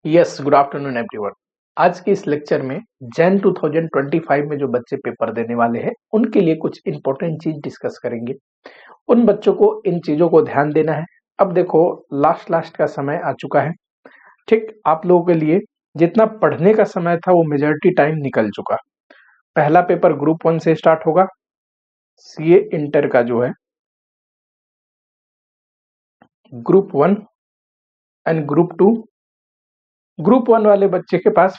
Yes, good afternoon everyone. आज के इस लेक्चर में जैन 2025 में जो बच्चे पेपर देने वाले हैं उनके लिए कुछ इंपॉर्टेंट चीज डिस्कस करेंगे। उन बच्चों को इन चीजों को ध्यान देना है। अब देखो, लास्ट का समय आ चुका है। ठीक, आप लोगों के लिए जितना पढ़ने का समय था वो मेजॉरिटी टाइम निकल चुका। पहला पेपर ग्रुप 1 से स्टार्ट होगा, सीए इंटर का जो है ग्रुप 1 एंड ग्रुप 2। ग्रुप 1 वाले बच्चे के पास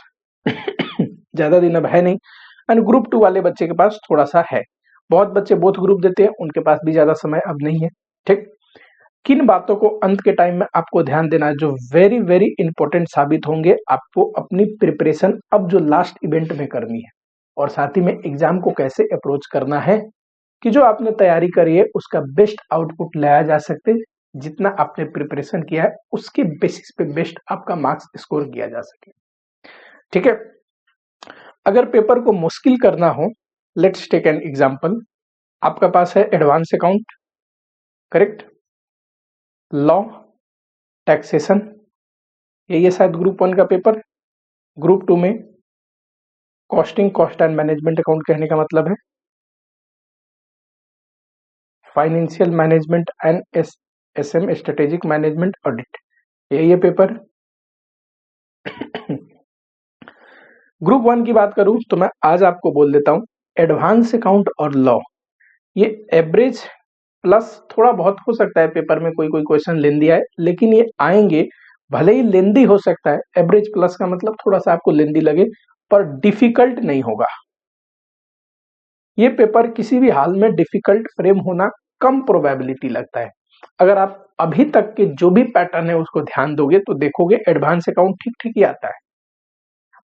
ज्यादा दिन अब है नहीं, एंड ग्रुप 2 वाले बच्चे के पास थोड़ा सा है। बहुत बच्चे बोथ ग्रुप देते हैं, उनके पास भी ज्यादा समय अब नहीं है। ठीक, किन बातों को अंत के टाइम में आपको ध्यान देना है जो वेरी वेरी इंपॉर्टेंट साबित होंगे आपको अपनी प्रिपरेशन अब जो लास्ट इवेंट में करनी है, और साथ ही में एग्जाम को कैसे अप्रोच करना है कि जो आपने तैयारी करी है उसका बेस्ट आउटपुट लाया जा सकते, जितना आपने प्रिपरेशन किया है उसके बेसिस पे बेस्ट आपका मार्क्स स्कोर किया जा सके। ठीक है, अगर पेपर को मुश्किल करना हो, लेट्स टेक एन एग्जांपल। आपका पास है advance account, correct, law, taxation, ये शायद ग्रुप 1 का पेपर। ग्रुप 2 में costing, cost and management account कहने का मतलब है financial management and SM strategic management audit, ये पेपर। ग्रुप 1 की बात करूं तो मैं आज आपको बोल देता हूं, एडवांस अकाउंट और लॉ ये एवरेज प्लस थोड़ा बहुत हो सकता है पेपर में कोई क्वेश्चन लेंदी आए, लेकिन ये आएंगे। भले ही लेंदी हो सकता है, एवरेज प्लस का मतलब थोड़ा सा आपको लेंदी लगे, पर डिफिकल्ट नहीं होगा। ये पेपर किसी भी हाल में डिफिकल्ट फ्रेम होना कम प्रोबेबिलिटी लगता है। अगर आप अभी तक के जो भी पैटर्न है उसको ध्यान दोगे तो देखोगे एडवांस अकाउंट ठीक ठीक ही आता है,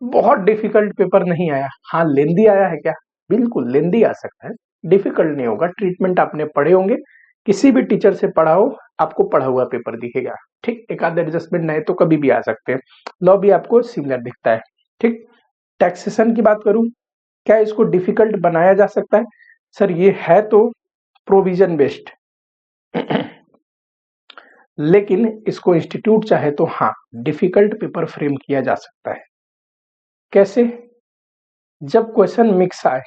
बहुत डिफिकल्ट पेपर नहीं आया। हाँ, लेंदी आया है क्या? बिल्कुल लेंदी आ सकता है, डिफिकल्ट नहीं होगा। ट्रीटमेंट आपने पढ़े होंगे, किसी भी टीचर से पढ़ा हो, आपको पढ़ा हुआ पेपर दिखेगा। ठीक, एक आध एडजस्टमेंट नए तो कभी भी आ सकते हैं। लॉ भी आपको सिमिलर दिखता है। ठीक, टैक्सेशन की बात करूं, क्या इसको डिफिकल्ट बनाया जा सकता है? सर ये है तो प्रोविजन बेस्ड लेकिन इसको इंस्टीट्यूट चाहे तो हाँ डिफिकल्ट पेपर फ्रेम किया जा सकता है। कैसे? जब क्वेश्चन मिक्स आए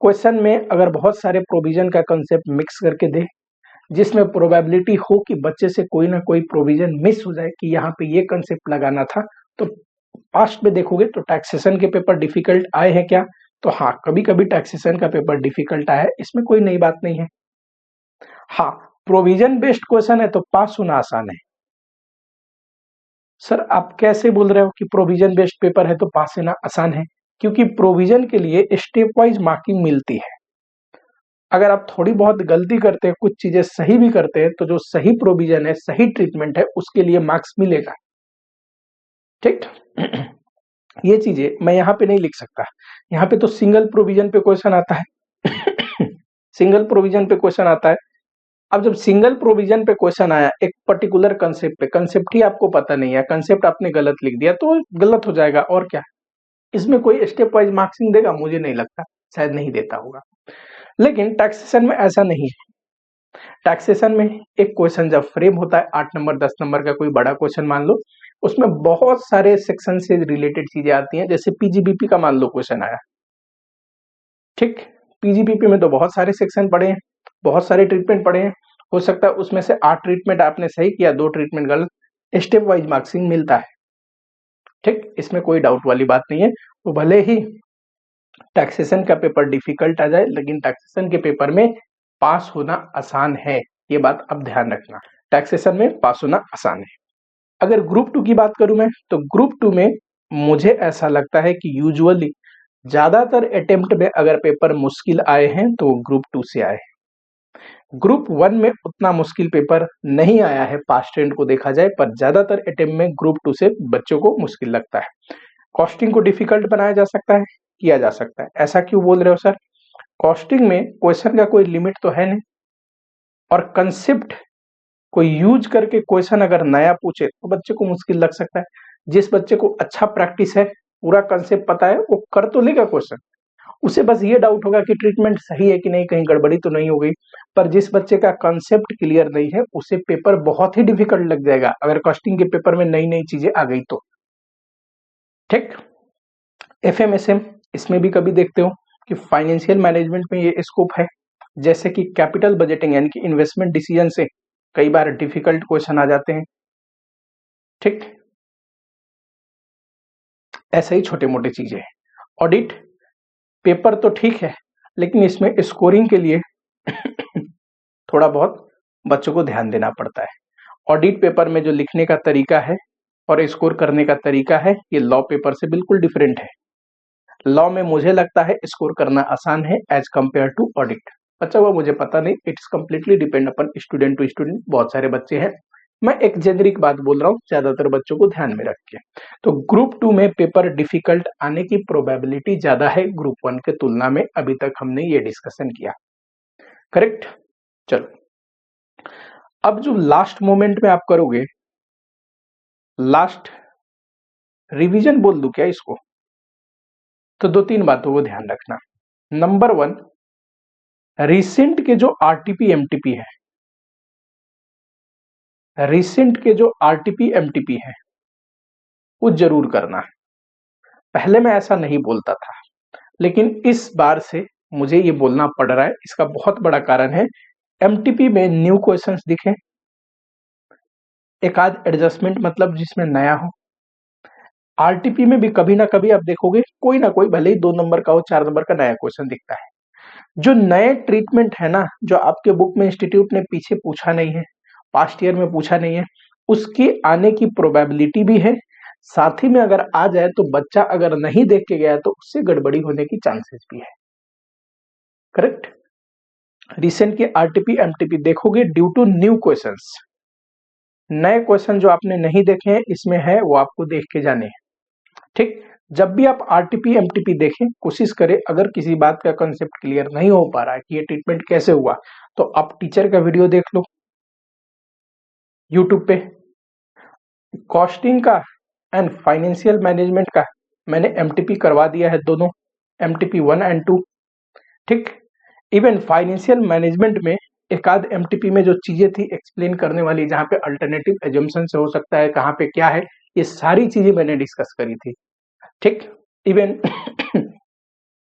क्वेश्चन में अगर बहुत सारे प्रोविजन का कंसेप्ट मिक्स करके दे, जिसमें प्रोबेबिलिटी हो कि बच्चे से कोई ना कोई प्रोविजन मिस हो जाए कि यहाँ पे ये कंसेप्ट लगाना था, तो पास्ट में देखोगे तो टैक्सेशन के पेपर डिफिकल्ट आए हैं क्या? तो हाँ, कभी कभी टैक्सेशन का पेपर डिफिकल्ट आया है, इसमें कोई नई बात नहीं है। हाँ, प्रोविजन बेस्ड क्वेश्चन है तो पास होना आसान है। सर आप कैसे बोल रहे हो कि प्रोविजन बेस्ड पेपर है तो पास होना आसान है? क्योंकि प्रोविजन के लिए स्टेप वाइज मार्किंग मिलती है। अगर आप थोड़ी बहुत गलती करते हैं, कुछ चीजें सही भी करते हैं, तो जो सही प्रोविजन है, सही ट्रीटमेंट है, उसके लिए मार्क्स मिलेगा। ठीक ये चीजें मैं यहाँ पे नहीं लिख सकता। यहाँ पे तो सिंगल प्रोविजन पे क्वेश्चन आता है सिंगल प्रोविजन पे क्वेश्चन आता है। अब जब सिंगल प्रोविजन पे क्वेश्चन आया एक पर्टिकुलर कंसेप्ट पे, कंसेप्ट ही आपको पता नहीं है, कंसेप्ट आपने गलत लिख दिया तो गलत हो जाएगा, और क्या। इसमें कोई स्टेप वाइज मार्क्सिंग देगा? मुझे नहीं लगता, शायद नहीं देता होगा। लेकिन टैक्सेशन में ऐसा नहीं है। टैक्सेशन में एक क्वेश्चन जब फ्रेम होता है 8 नंबर 10 नंबर का कोई बड़ा क्वेश्चन मान लो, उसमें बहुत सारे सेक्शन से रिलेटेड चीजें आती हैं। जैसे पीजीबीपी का मान लो क्वेश्चन आया, ठीक, पीजीबीपी में तो बहुत सारे सेक्शन पड़े हैं, बहुत सारे ट्रीटमेंट पड़े हैं। हो सकता है उसमें से 8 ट्रीटमेंट आपने सही किया, 2 ट्रीटमेंट गलत, स्टेप वाइज मार्क्सिंग मिलता है। ठीक, इसमें कोई डाउट वाली बात नहीं है। तो भले ही टैक्सेशन का पेपर डिफिकल्ट आ जाए, लेकिन टैक्सेशन के पेपर में पास होना आसान है, ये बात अब ध्यान रखना। टैक्सेशन में पास होना आसान है। अगर ग्रुप 2 की बात करूं मैं, तो ग्रुप 2 में मुझे ऐसा लगता है कि यूजुअली ज्यादातर अटेम्प्ट में अगर पेपर मुश्किल आए हैं तो ग्रुप 2 से आए हैं। ग्रुप 1 में उतना मुश्किल पेपर नहीं आया है पास्ट ट्रेंड को देखा जाए, पर ज्यादातर अटेम्प्ट में ग्रुप 2 से बच्चों को मुश्किल लगता है। कॉस्टिंग को डिफिकल्ट बनाया जा सकता है, किया जा सकता है। ऐसा क्यों बोल रहे हो सर? कॉस्टिंग में क्वेश्चन का कोई लिमिट तो है नहीं, और कंसेप्ट कोई यूज करके क्वेश्चन अगर नया पूछे तो बच्चे को मुश्किल लग सकता है। जिस बच्चे को अच्छा प्रैक्टिस है, पूरा कंसेप्ट पता है, वो कर तो लेगा क्वेश्चन, उसे बस ये डाउट होगा कि ट्रीटमेंट सही है कि नहीं, कहीं गड़बड़ी तो नहीं हो गई। पर जिस बच्चे का कंसेप्ट क्लियर नहीं है उसे पेपर बहुत ही डिफिकल्ट लग जाएगा अगर कॉस्टिंग के पेपर में नई नई चीजें आ गई तो। ठीक। एफएमएसएम, इसमें भी कभी देखते हो कि फाइनेंशियल मैनेजमेंट में ये स्कोप है, जैसे कि कैपिटल बजटिंग यानी कि इन्वेस्टमेंट डिसीजन से कई बार डिफिकल्ट क्वेश्चन आ जाते हैं। ठीक, ऐसे ही छोटे मोटे चीजें। ऑडिट पेपर तो ठीक है, लेकिन इसमें स्कोरिंग के लिए थोड़ा बहुत बच्चों को ध्यान देना पड़ता है। ऑडिट पेपर में जो लिखने का तरीका है और स्कोर करने का तरीका है ये लॉ पेपर से बिल्कुल डिफरेंट है। लॉ में मुझे लगता है स्कोर करना आसान है एज कंपेयर टू ऑडिट। अच्छा वो मुझे पता नहीं, it's completely depend upon student to student, बहुत सारे बच्चे हैं, मैं एक जेनरिक बात बोल रहा हूँ ज्यादातर बच्चों को ध्यान में रख के। तो ग्रुप 2 में पेपर डिफिकल्ट आने की प्रोबेबिलिटी ज्यादा है ग्रुप 1 के तुलना में, अभी तक हमने ये डिस्कशन किया। करेक्ट। चलो अब जो लास्ट मोमेंट में आप करोगे, लास्ट रिवीजन बोल दूं क्या इसको, तो 2-3 बातों को ध्यान रखना। नंबर 1, रिसेंट के जो आरटीपी एमटीपी है, रिसेंट के जो आरटीपी एमटीपी है वो जरूर करना है। पहले मैं ऐसा नहीं बोलता था, लेकिन इस बार से मुझे ये बोलना पड़ रहा है। इसका बहुत बड़ा कारण है एमटीपी में न्यू क्वेश्चंस दिखे, एक आध एडजस्टमेंट मतलब जिसमें नया हो। आरटीपी में भी कभी ना कभी आप देखोगे कोई ना कोई, भले ही 2 नंबर का हो 4 नंबर का नया क्वेश्चन दिखता है। जो नए ट्रीटमेंट है ना, जो आपके बुक में इंस्टीट्यूट ने पीछे पूछा नहीं है, पास्ट ईयर में पूछा नहीं है, उसके आने की प्रोबेबिलिटी भी है। साथ ही में अगर आ जाए तो बच्चा अगर नहीं देख के गया तो उससे गड़बड़ी होने की चांसेस भी है। करेक्ट। रिसेंट के आरटीपी एमटीपी देखोगे ड्यू टू न्यू क्वेश्चंस, नए क्वेश्चन जो आपने नहीं देखे हैं इसमें है, वो आपको देख के जाने हैं। ठीक। जब भी आप आरटीपी एमटीपी देखें, कोशिश करें अगर किसी बात का कंसेप्ट क्लियर नहीं हो पा रहा है कि ये ट्रीटमेंट कैसे हुआ, तो आप टीचर का वीडियो देख लो यूट्यूब पे। कॉस्टिंग का एंड फाइनेंशियल मैनेजमेंट का मैंने एमटीपी करवा दिया है, दोनों एमटीपी 1 एंड 2। ठीक। इवन फाइनेंशियल मैनेजमेंट में एक आध एमटीपी में जो चीजें थी एक्सप्लेन करने वाली, जहां पे अल्टरनेटिव एजम्पशन से हो सकता है, कहां पे क्या है, ये सारी चीजें मैंने डिस्कस करी थी। ठीक। इवन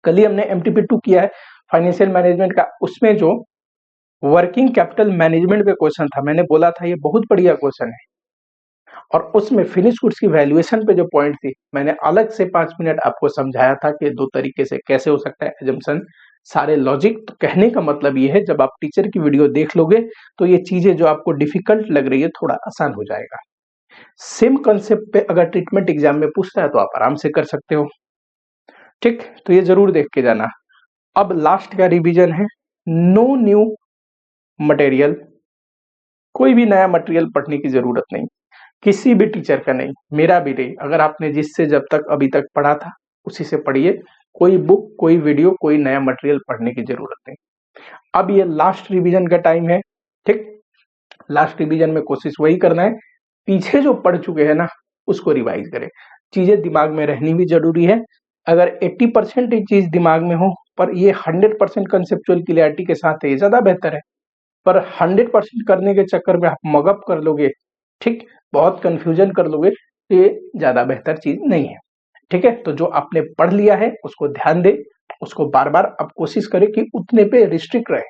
कल ही हमने एमटीपी 2 किया है फाइनेंशियल मैनेजमेंट का, उसमें जो वर्किंग कैपिटल मैनेजमेंट पे क्वेश्चन था, मैंने बोला था ये बहुत बढ़िया क्वेश्चन है, और उसमें फिनिश गुड्स की वैल्यूएशन पे जो पॉइंट थी मैंने अलग से 5 मिनट आपको समझाया था कि 2 तरीके से कैसे हो सकता है एजम्पशन, सारे लॉजिक। तो कहने का मतलब ये है जब आप टीचर की वीडियो देख लोगे तो ये चीजें जो आपको डिफिकल्ट लग रही है थोड़ा आसान हो जाएगा। सेम कंसेप्ट पे अगर ट्रीटमेंट एग्जाम में पूछता है तो आप आराम से कर सकते हो। ठीक, तो ये जरूर देख के जाना। अब लास्ट का रिवीजन है, नो न्यू मटेरियल, कोई भी नया मटेरियल पढ़ने की जरूरत नहीं, किसी भी टीचर का नहीं, मेरा भी नहीं। अगर आपने जिससे जब तक अभी तक पढ़ा था उसी से पढ़िए, कोई बुक कोई वीडियो कोई नया मटेरियल पढ़ने की जरूरत नहीं। अब ये लास्ट रिवीजन का टाइम है। ठीक, लास्ट रिवीजन में कोशिश वही करना है, पीछे जो पढ़ चुके हैं ना उसको रिवाइज करें। चीजें दिमाग में रहनी भी जरूरी है। अगर 80% चीज दिमाग में हो पर ये 100% कंसेप्चुअल क्लियरिटी के साथ है, ये ज्यादा बेहतर है। पर 100% करने के चक्कर में आप मगअप कर लोगे, ठीक, बहुत कंफ्यूजन कर लोगे, तो ये ज्यादा बेहतर चीज नहीं है। ठीक है, तो जो आपने पढ़ लिया है उसको ध्यान दे, उसको बार बार आप कोशिश करें कि उतने पे रिस्ट्रिक्ट रहे।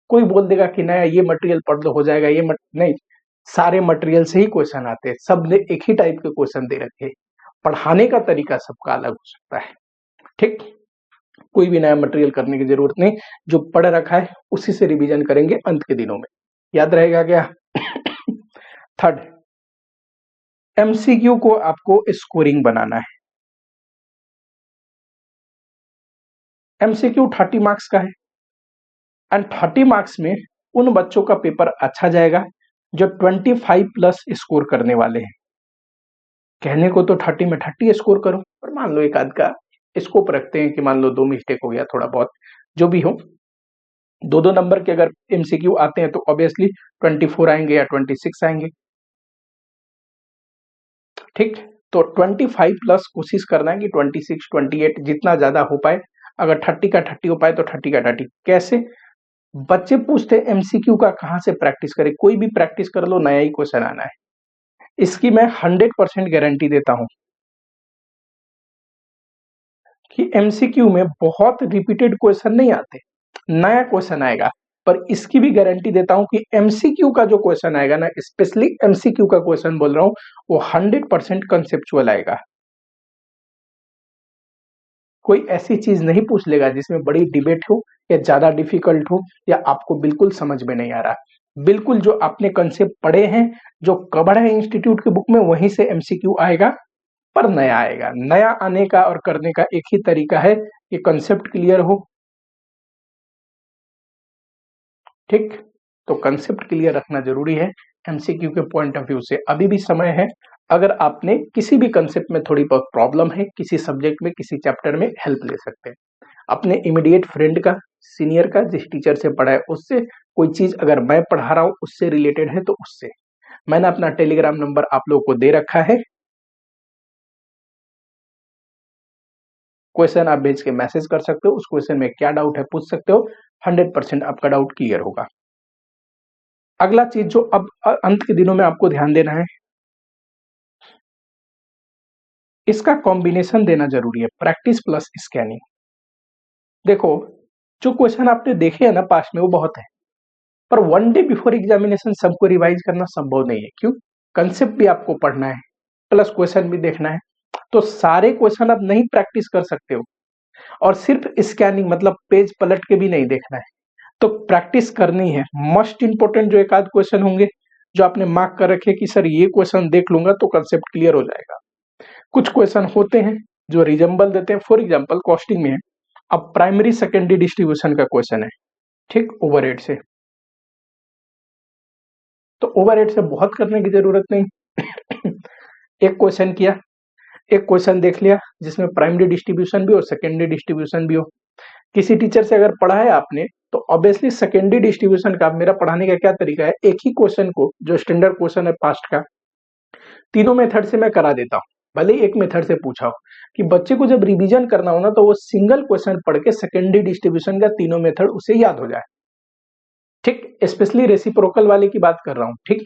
कोई बोल देगा कि नया ये मटेरियल पढ़ लो हो जाएगा, ये नहीं, सारे मटेरियल से ही क्वेश्चन आते हैं, सब ने एक ही टाइप के क्वेश्चन दे रखे, पढ़ाने का तरीका सबका अलग हो सकता है। ठीक, कोई भी नया मटेरियल करने की जरूरत नहीं, जो पढ़ रखा है उसी से रिवीजन करेंगे अंत के दिनों में, याद रहेगा क्या? थर्ड, एमसीक्यू को आपको स्कोरिंग बनाना है। एमसीक्यू 30 मार्क्स का है एंड 30 मार्क्स में उन बच्चों का पेपर अच्छा जाएगा जो 25 प्लस स्कोर करने वाले हैं। कहने को तो 30 में 30 स्कोर करो, पर मान लो एक आध का स्कोप रखते हैं कि मान लो 2 मिस्टेक हो गया, थोड़ा बहुत जो भी हो, 2-2 नंबर के अगर एमसीक्यू आते हैं तो ऑब्वियसली 24 आएंगे या 26 आएंगे। ठीक, तो 25 प्लस कोशिश करना है कि 26 28 जितना ज्यादा हो पाए अगर 30 का 30 हो पाए तो 30 का 30। कैसे? बच्चे पूछते एमसीक्यू का कहां से प्रैक्टिस करें, कोई भी प्रैक्टिस कर लो, नया ही क्वेश्चन आना है। इसकी मैं 100% गारंटी देता हूं कि एमसीक्यू में बहुत रिपीटेड क्वेश्चन नहीं आते, नया क्वेश्चन आएगा। पर इसकी भी गारंटी देता हूं कि एमसीक्यू का जो क्वेश्चन आएगा ना, स्पेशली एमसीक्यू का क्वेश्चन बोल रहा हूं, वो 100% कंसेप्चुअल आएगा। कोई ऐसी चीज नहीं पूछ लेगा जिसमें बड़ी डिबेट हो या ज्यादा डिफिकल्ट हो या आपको बिल्कुल समझ में नहीं आ रहा। बिल्कुल जो आपने कंसेप्ट पढ़े हैं, जो कवर है इंस्टीट्यूट के बुक में, वहीं से एमसीक्यू आएगा, पर नया आएगा। नया आने का और करने का एक ही तरीका है कि कंसेप्ट क्लियर हो। ठीक, तो कंसेप्ट क्लियर रखना जरूरी है एमसीक्यू के पॉइंट ऑफ व्यू से। अभी भी समय है, अगर आपने किसी भी कंसेप्ट में थोड़ी बहुत प्रॉब्लम है, किसी सब्जेक्ट में, किसी चैप्टर में, हेल्प ले सकते हैं अपने इमीडिएट फ्रेंड का, सीनियर का, जिस टीचर से पढ़ा है उससे। कोई चीज अगर मैं पढ़ा रहा हूं उससे रिलेटेड है तो उससे। मैंने अपना टेलीग्राम नंबर आप लोगों को दे रखा है, क्वेश्चन आप भेज के मैसेज कर सकते हो, उस क्वेश्चन में क्या डाउट है पूछ सकते हो, 100% आपका डाउट क्लियर होगा। अगला चीज जो अब अंत के दिनों में आपको ध्यान देना है, इसका कॉम्बिनेशन देना जरूरी है, प्रैक्टिस प्लस स्कैनिंग। देखो, जो क्वेश्चन आपने देखे हैं ना पास्ट में, वो बहुत है, पर 1 डे बिफोर एग्जामिनेशन सबको रिवाइज करना संभव नहीं है। क्यों? कंसेप्ट भी आपको पढ़ना है, प्लस क्वेश्चन भी देखना है, तो सारे क्वेश्चन आप नहीं प्रैक्टिस कर सकते हो। और सिर्फ स्कैनिंग मतलब पेज पलट के भी नहीं देखना है, तो प्रैक्टिस करनी है। मस्ट इंपोर्टेंट जो एक आध क्वेश्चन होंगे जो आपने मार्क कर रखे कि सर ये क्वेश्चन देख लूंगा तो कंसेप्ट क्लियर हो जाएगा। कुछ क्वेश्चन होते हैं जो रिजम्बल देते हैं, फॉर एग्जांपल कॉस्टिंग में है, अब प्राइमरी सेकेंडरी डिस्ट्रीब्यूशन का क्वेश्चन है, ठीक, ओवरहेड से, तो ओवरहेड से बहुत करने की जरूरत नहीं। एक क्वेश्चन किया, एक क्वेश्चन देख लिया जिसमें प्राइमरी डिस्ट्रीब्यूशन भी हो, सेकेंडरी डिस्ट्रीब्यूशन भी हो। किसी टीचर से अगर पढ़ा है आपने, तो ऑब्वियसली सेकेंडरी डिस्ट्रीब्यूशन का मेरा पढ़ाने का क्या तरीका है, एक ही क्वेश्चन को, जो स्टैंडर्ड क्वेश्चन है पास्ट का, तीनों मेथड से मैं करा देता हूँ। भले ही एक मेथड से पूछा हो, कि बच्चे को जब रिवीजन करना हो ना, तो वो सिंगल क्वेश्चन पढ़ के सेकेंडरी डिस्ट्रीब्यूशन का तीनों मेथड उसे याद हो जाए। ठीक, स्पेशली रेसिप्रोकल वाले की बात कर रहा हूं। ठीक,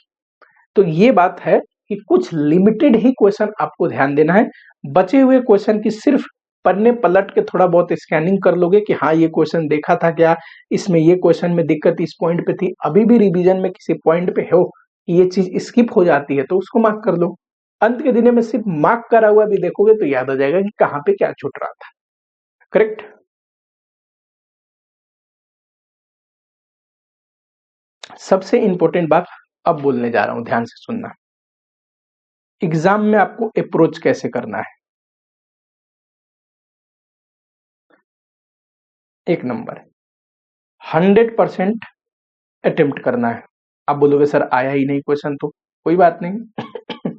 तो ये बात है कि कुछ लिमिटेड ही क्वेश्चन आपको ध्यान देना है। बचे हुए क्वेश्चन की सिर्फ पन्ने पलट के थोड़ा बहुत स्कैनिंग कर लोगे कि हाँ ये क्वेश्चन देखा था क्या, इसमें ये क्वेश्चन में दिक्कत इस पॉइंट पे थी, अभी भी रिवीजन में किसी पॉइंट पे हो कि ये चीज स्किप हो जाती है तो उसको मार्क कर लो। अंत के दिन में सिर्फ मार्क करा हुआ भी देखोगे तो याद आ जाएगा कि कहाँ पे क्या छूट रहा था। करेक्ट? सबसे इंपॉर्टेंट बात अब बोलने जा रहा हूं, ध्यान से सुनना। एग्जाम में आपको अप्रोच कैसे करना है। एक नंबर, 100% अटेम्प्ट करना है। आप बोलोगे सर आया ही नहीं क्वेश्चन, तो कोई बात नहीं।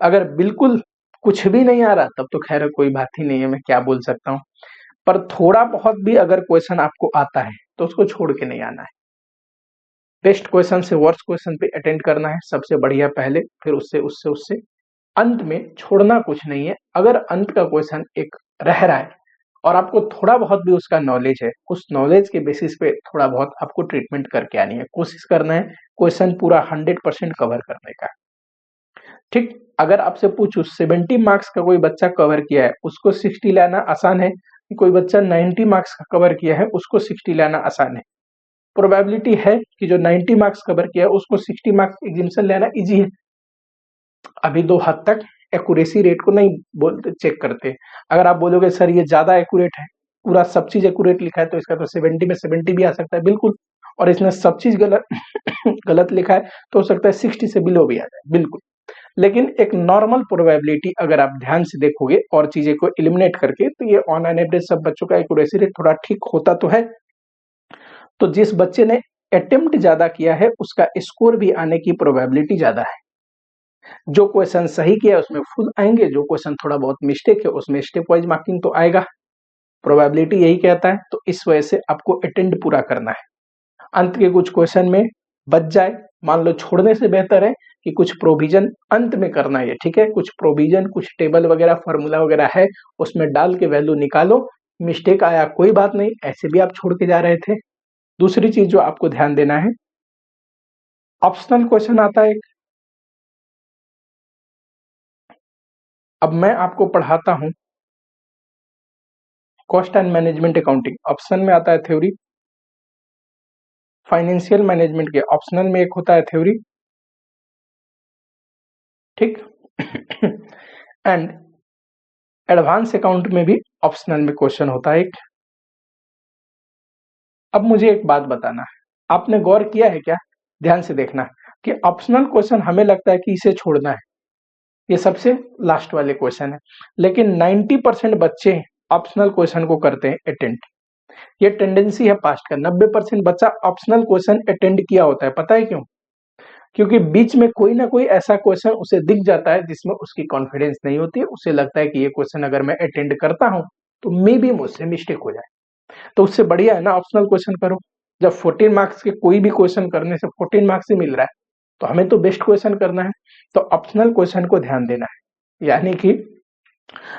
अगर बिल्कुल कुछ भी नहीं आ रहा तब तो खैर कोई बात ही नहीं है, मैं क्या बोल सकता हूँ। पर थोड़ा बहुत भी अगर क्वेश्चन आपको आता है तो उसको छोड़ के नहीं आना है। बेस्ट क्वेश्चन से वर्स्ट क्वेश्चन पे अटेंड करना है, सबसे बढ़िया पहले, फिर उससे उससे उससे अंत में छोड़ना कुछ नहीं है। अगर अंत का क्वेश्चन एक रह रहा है और आपको थोड़ा बहुत भी उसका नॉलेज है, उस नॉलेज के बेसिस पे थोड़ा बहुत आपको ट्रीटमेंट करके आनी है, कोशिश करना है क्वेश्चन पूरा 100% कवर करने का। ठीक, अगर आपसे पूछूं 70 मार्क्स का कोई बच्चा कवर किया है उसको 60 लाना आसान है, कि कोई बच्चा 90 मार्क्स का कवर किया है उसको 60 लाना आसान है। प्रोबेबिलिटी है कि जो 90 मार्क्स कवर किया है उसको 60 मार्क्स एग्जामिनेशन लेना इजी है। अभी दो हद तक एक्यूरेसी रेट को नहीं बोलते, चेक करते। अगर आप बोलोगे सर ये ज्यादा एक्यूरेट है, पूरा सब चीज एक्यूरेट लिखा है, तो इसका तो 70 में 70 भी आ सकता है, बिल्कुल। और इसने सब चीज गलत गलत लिखा है तो हो सकता है 60 से बिलो भी आ जाए, बिल्कुल। लेकिन एक नॉर्मल प्रोबेबिलिटी अगर आप ध्यान से देखोगे और चीजें को एलिमिनेट करके, तो ये ऑन एन एवरेज सब बच्चों का एक्यूरेसी रेट थोड़ा ठीक होता तो है। तो जिस बच्चे ने अटेम्प्ट ज्यादा किया है उसका स्कोर भी आने की प्रोबेबिलिटी ज्यादा है। जो क्वेश्चन सही किया है उसमें फुल आएंगे, जो क्वेश्चन थोड़ा बहुत मिस्टेक है उसमें स्टेप वाइज मार्किंग तो आएगा। प्रोबेबिलिटी यही कहता है, तो इस वजह से आपको अटेंड पूरा करना है। अंत के कुछ क्वेश्चन में बच जाए, मान लो, छोड़ने से बेहतर है कि कुछ प्रोविजन अंत में करना है, ठीक है। कुछ प्रोविजन, कुछ टेबल वगैरह, फॉर्मूला वगैरह है, उसमें डाल के वैल्यू निकालो, मिस्टेक आया कोई बात नहीं, ऐसे भी आप छोड़ के जा रहे थे। दूसरी चीज जो आपको ध्यान देना है, ऑप्शनल क्वेश्चन आता है। अब मैं आपको पढ़ाता हूं cost and management accounting, option में आता है थ्योरी। फाइनेंशियल मैनेजमेंट के ऑप्शनल में एक होता है थ्योरी, ठीक। एंड एडवांस अकाउंट में भी ऑप्शनल में क्वेश्चन होता है एक। अब मुझे एक बात बताना है, आपने गौर किया है क्या, ध्यान से देखना कि ऑप्शनल क्वेश्चन हमें लगता है कि इसे छोड़ना है, ये सबसे लास्ट वाले क्वेश्चन है, लेकिन 90% बच्चे ऑप्शनल क्वेश्चन को करते हैं अटेंड। ये टेंडेंसी है पास्ट का, 90% बच्चा ऑप्शनल क्वेश्चन अटेंड किया होता है। पता है क्यों? क्योंकि बीच में कोई ना कोई ऐसा क्वेश्चन उसे दिख जाता है जिसमें उसकी कॉन्फिडेंस नहीं होती है, उसे लगता है कि ये क्वेश्चन अगर मैं अटेंड करता हूं तो मे बी मुझसे मिस्टेक हो जाए, तो उससे बढ़िया है ना ऑप्शनल क्वेश्चन करो। जब 14 मार्क्स के कोई भी क्वेश्चन करने से 14 मार्क्स ही मिल रहा है, तो हमें तो बेस्ट क्वेश्चन करना है, तो ऑप्शनल क्वेश्चन को ध्यान देना है। यानी कि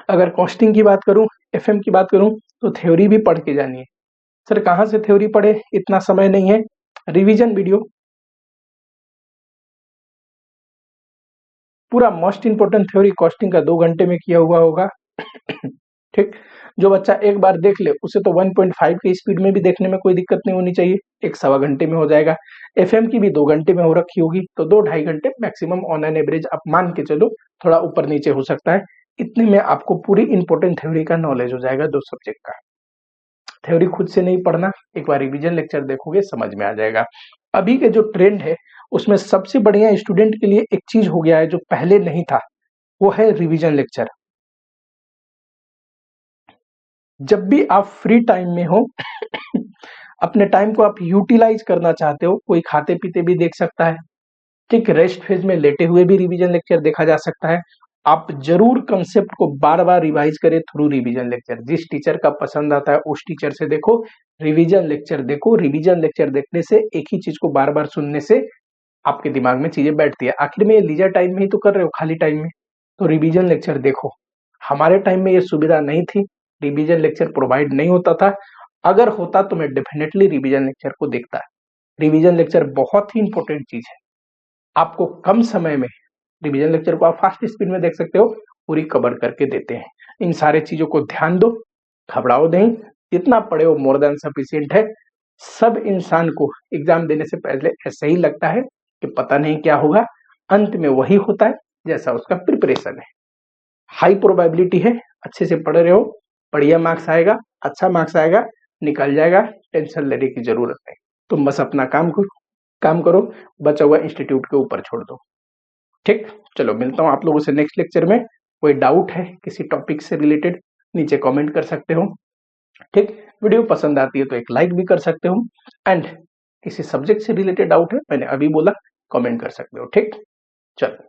अगर कॉस्टिंग की बात करूं, एफएम की बात करूं, तो थ्योरी भी पढ़ के जानी है। सर कहां से थ्योरी पढ़े, इतना समय नहीं है, रिवीजन वीडियो पूरा मोस्ट इंपोर्टेंट थ्योरी कॉस्टिंग का 2 घंटे में किया हुआ होगा। ठीक, जो बच्चा एक बार देख ले उसे तो 1.5 की स्पीड में भी देखने में कोई दिक्कत नहीं होनी चाहिए, 1 सवा घंटे में हो जाएगा। एफएम की भी 2 घंटे में हो रखी होगी, तो 2 ढाई घंटे मैक्सिमम ऑन एन एवरेज आप मान के चलो, थोड़ा ऊपर नीचे हो सकता है। इतने में आपको पूरी इंपोर्टेंट थ्योरी का नॉलेज हो जाएगा 2 सब्जेक्ट का। थ्योरी खुद से नहीं पढ़ना, एक बार रिवीजन लेक्चर देखोगे समझ में आ जाएगा। अभी के जो ट्रेंड है उसमें सबसे बढ़िया स्टूडेंट के लिए एक चीज हो गया है जो पहले नहीं था, वो है रिवीजन लेक्चर। जब भी आप फ्री टाइम में हो, अपने टाइम को आप यूटिलाइज करना चाहते हो, कोई खाते पीते भी देख सकता है, ठीक, रेस्ट फेज में लेटे हुए भी रिवीजन लेक्चर देखा जा सकता है। आप जरूर कंसेप्ट को बार बार रिवाइज करें थ्रू रिवीजन लेक्चर। जिस टीचर का पसंद आता है उस टीचर से देखो, रिवीजन लेक्चर देखो। रिवीजन लेक्चर देखने से, एक ही चीज को बार बार सुनने से आपके दिमाग में चीजें बैठती है। आखिर में ये लीजर टाइम में ही तो कर रहे हो, खाली टाइम में, तो रिवीजन लेक्चर देखो। हमारे टाइम में ये सुविधा नहीं थी, रिवीजन लेक्चर प्रोवाइड नहीं होता था। अगर होता तो मैं डेफिनेटली रिवीजन लेक्चर को देखता। रिवीजन लेक्चर बहुत ही इंपॉर्टेंट चीज है, आपको कम समय में रिवीजन लेक्चर को आप फास्ट स्पीड में देख सकते हो, पूरी कवर करके देते हैं। इन सारे चीजों को ध्यान दो, घबराओ नहीं, जितना पढ़े हो मोर देन सफिशिएंट है। सब इंसान को एग्जाम देने से पहले ऐसे ही लगता है कि पता नहीं क्या होगा, अंत में वही होता है जैसा उसका प्रिपरेशन है। हाई प्रोबेबिलिटी है, अच्छे से पढ़ रहे हो, बढ़िया मार्क्स आएगा, अच्छा मार्क्स आएगा, निकल जाएगा, टेंशन लेने की जरूरत नहीं। तुम बस अपना काम करो, बचा हुआ इंस्टीट्यूट के ऊपर छोड़ दो। ठीक, चलो मिलता हूँ आप लोगों से नेक्स्ट लेक्चर में। कोई डाउट है किसी टॉपिक से रिलेटेड, नीचे कमेंट कर सकते हो। ठीक, वीडियो पसंद आती है तो एक लाइक भी कर सकते हो, एंड किसी सब्जेक्ट से रिलेटेड डाउट है, मैंने अभी बोला, कमेंट कर सकते हो। ठीक, चलो।